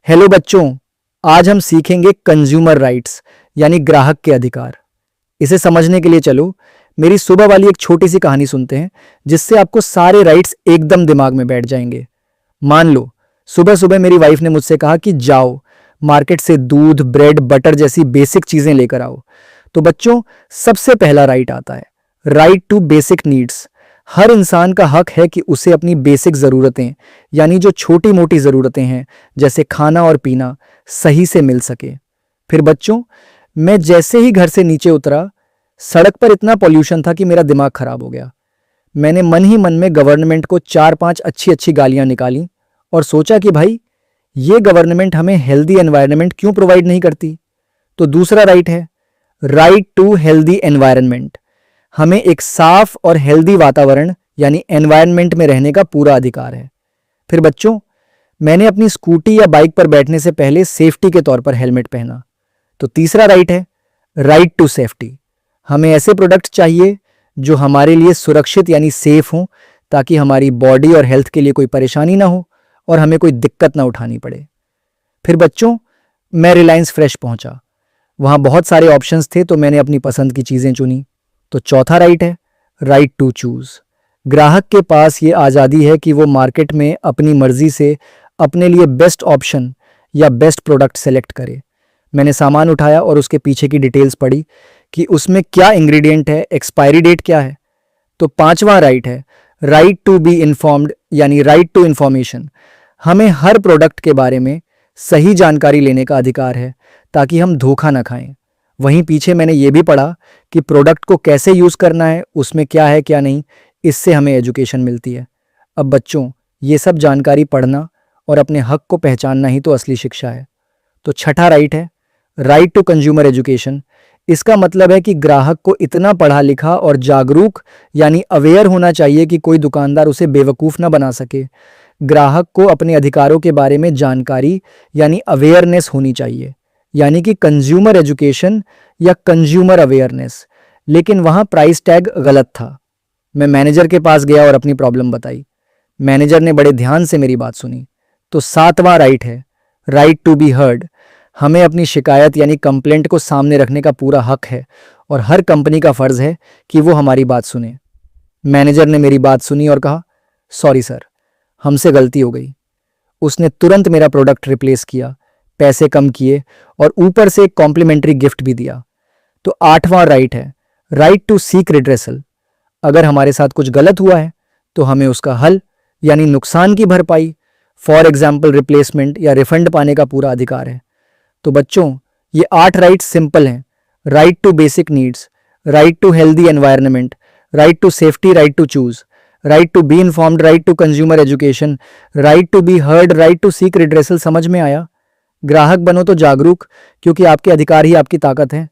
Hello बच्चों, आज हम सीखेंगे कंज्यूमर राइट्स यानी ग्राहक के अधिकार। इसे समझने के लिए चलो मेरी सुबह वाली एक छोटी सी कहानी सुनते हैं जिससे आपको सारे राइट्स एकदम दिमाग में बैठ जाएंगे। मान लो सुबह सुबह मेरी वाइफ ने मुझसे कहा कि जाओ मार्केट से दूध, ब्रेड, बटर जैसी बेसिक चीजें लेकर आओ। तो बच्चों, सबसे पहला राइट आता है राइट टू बेसिक नीड्स। हर इंसान का हक है कि उसे अपनी बेसिक ज़रूरतें यानी जो छोटी मोटी ज़रूरतें हैं जैसे खाना और पीना सही से मिल सके। फिर बच्चों, मैं जैसे ही घर से नीचे उतरा सड़क पर इतना पॉल्यूशन था कि मेरा दिमाग खराब हो गया। मैंने मन ही मन में गवर्नमेंट को 4-5 अच्छी अच्छी गालियां निकाली और सोचा कि भाई ये गवर्नमेंट हमें हेल्दी एनवायरनमेंट क्यों प्रोवाइड नहीं करती। तो दूसरा राइट है राइट टू हेल्दी एनवायरनमेंट। हमें एक साफ और हेल्दी वातावरण यानी एनवायरनमेंट में रहने का पूरा अधिकार है। फिर बच्चों, मैंने अपनी स्कूटी या बाइक पर बैठने से पहले सेफ्टी के तौर पर हेलमेट पहना। तो तीसरा राइट है राइट टू सेफ्टी। हमें ऐसे प्रोडक्ट चाहिए जो हमारे लिए सुरक्षित यानी सेफ हों ताकि हमारी बॉडी और हेल्थ के लिए कोई परेशानी ना हो और हमें कोई दिक्कत ना उठानी पड़े। फिर बच्चों, मैं रिलायंस फ्रेश पहुंचा। वहां बहुत सारे ऑप्शंस थे तो मैंने अपनी पसंद की चीजें चुनी। तो चौथा राइट है राइट टू चूज। ग्राहक के पास ये आज़ादी है कि वो मार्केट में अपनी मर्जी से अपने लिए बेस्ट ऑप्शन या बेस्ट प्रोडक्ट सेलेक्ट करे। मैंने सामान उठाया और उसके पीछे की डिटेल्स पढ़ी कि उसमें क्या इंग्रेडिएंट है, एक्सपायरी डेट क्या है। तो पांचवा राइट है राइट टू बी इन्फॉर्म्ड यानी राइट टू इंफॉर्मेशन। हमें हर प्रोडक्ट के बारे में सही जानकारी लेने का अधिकार है ताकि हम धोखा ना खाएं। वहीं पीछे मैंने ये भी पढ़ा कि प्रोडक्ट को कैसे यूज़ करना है, उसमें क्या है क्या नहीं, इससे हमें एजुकेशन मिलती है। अब बच्चों, ये सब जानकारी पढ़ना और अपने हक को पहचानना ही तो असली शिक्षा है। तो छठा राइट है राइट टू कंज्यूमर एजुकेशन। इसका मतलब है कि ग्राहक को इतना पढ़ा लिखा और जागरूक यानी अवेयर होना चाहिए कि कोई दुकानदार उसे बेवकूफ़ ना बना सके। ग्राहक को अपने अधिकारों के बारे में जानकारी यानी अवेयरनेस होनी चाहिए, यानी कि कंज्यूमर एजुकेशन या कंज्यूमर अवेयरनेस। लेकिन वहाँ प्राइस टैग गलत था। मैं मैनेजर के पास गया और अपनी प्रॉब्लम बताई। मैनेजर ने बड़े ध्यान से मेरी बात सुनी। तो सातवां राइट है राइट टू बी हर्ड। हमें अपनी शिकायत यानी कंप्लेंट को सामने रखने का पूरा हक है और हर कंपनी का फर्ज है कि वो हमारी बात सुने। मैनेजर ने मेरी बात सुनी और कहा, सॉरी सर, हमसे गलती हो गई। उसने तुरंत मेरा प्रोडक्ट रिप्लेस किया, पैसे कम किए और ऊपर से एक कॉम्प्लीमेंट्री गिफ्ट भी दिया। तो आठवां राइट है राइट टू सीक रिड्रेसल। अगर हमारे साथ कुछ गलत हुआ है तो हमें उसका हल यानी नुकसान की भरपाई, फॉर एग्जाम्पल रिप्लेसमेंट या रिफंड पाने का पूरा अधिकार है। तो बच्चों, ये 8 राइट्स सिंपल हैं। Right to basic needs, right to healthy environment, right to safety, right to choose, right to be informed, right to consumer education, right to be heard, right to seek redressal. समझ में आया? ग्राहक बनो तो जागरूक, क्योंकि आपके अधिकार ही आपकी ताकत है।